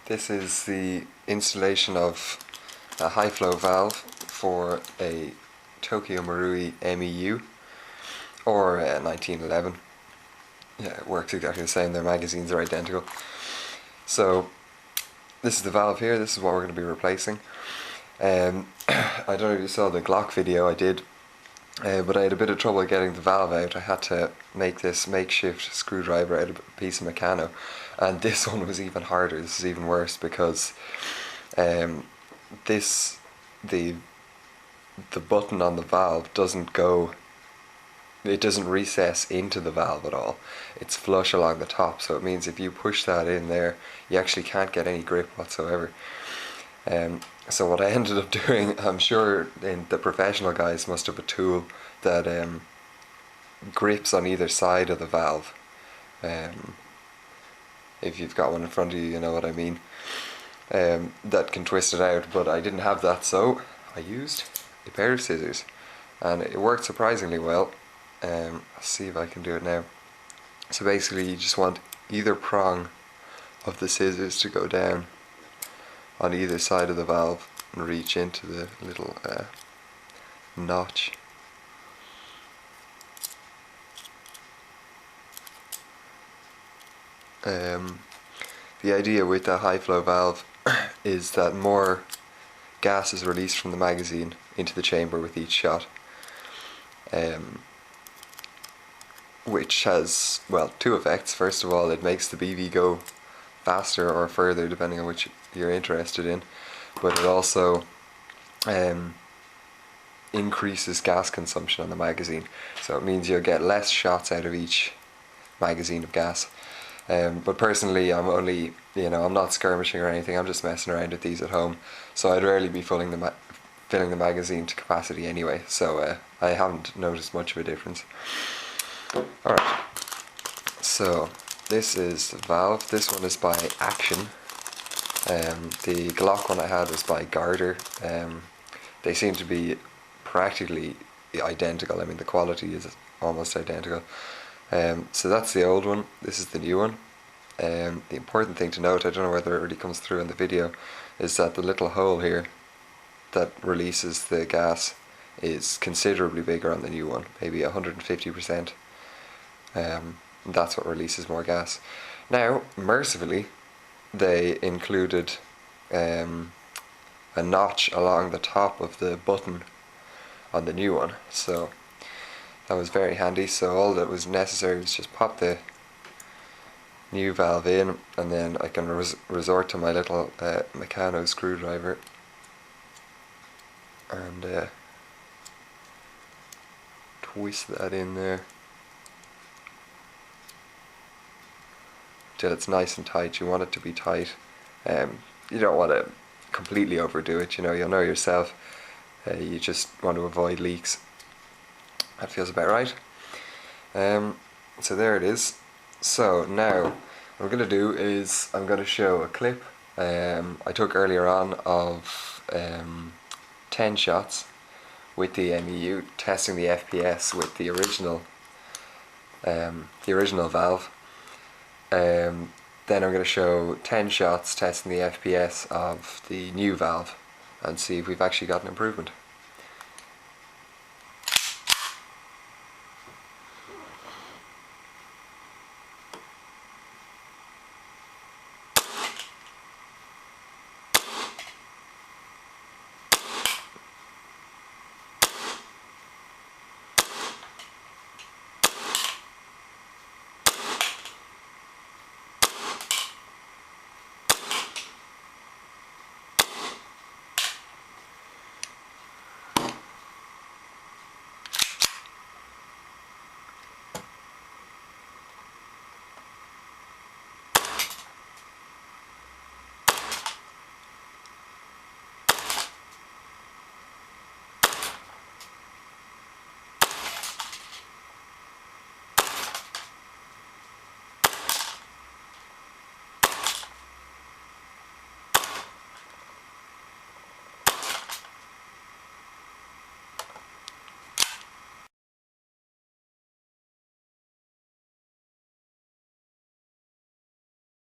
This is the installation of a high flow valve for a Tokyo Marui MEU or 1911. Yeah, it works exactly the same, their magazines are identical. So this is the valve here, this is what we're going to be replacing. I don't know if you saw the Glock video I did, but I had a bit of trouble getting the valve out. I had to make this makeshift screwdriver out of a piece of Meccano, and this one was even harder. This is even worse because the button on the valve doesn't recess into the valve at all. It's flush along the top, so it means if you push that in there, you actually can't get any grip whatsoever. So what I ended up doing, I'm sure the professional guys must have a tool that grips on either side of the valve. If you've got one in front of you, you know what I mean. That can twist it out, but I didn't have that, so I used a pair of scissors, and it worked surprisingly well. I'll see if I can do it now. So basically you just want either prong of the scissors to go down on either side of the valve and reach into the little notch. The idea with the high flow valve is that more gas is released from the magazine into the chamber with each shot, which has, well, two effects. First of all, it makes the BB go faster or further depending on which you're interested in, but it also increases gas consumption on the magazine, so it means you'll get less shots out of each magazine of gas. But personally, I'm only, I'm not skirmishing or anything, I'm just messing around with these at home, so I'd rarely be filling the magazine to capacity anyway, so I haven't noticed much of a difference. Alright, so this is the valve. This one is by Action. The Glock one I had was by Garter. They seem to be practically identical. I mean, the quality is almost identical. So that's the old one, this is the new one. The important thing to note, I don't know whether it really comes through in the video, is that the little hole here that releases the gas is considerably bigger on the new one, maybe 150%. That's what releases more gas. Now, mercifully, they included a notch along the top of the button on the new one, so that was very handy. So all that was necessary was just pop the new valve in, and then I can resort to my little Meccano screwdriver and twist that in there till it's nice and tight. You want it to be tight. You don't want to completely overdo it, you'll know yourself. You just want to avoid leaks. That feels about right. So there it is. So now what I'm going to do is I'm going to show a clip I took earlier on of 10 shots with the MEU, testing the FPS with the original valve. Then I'm going to show 10 shots testing the FPS of the new valve and see if we've actually got an improvement.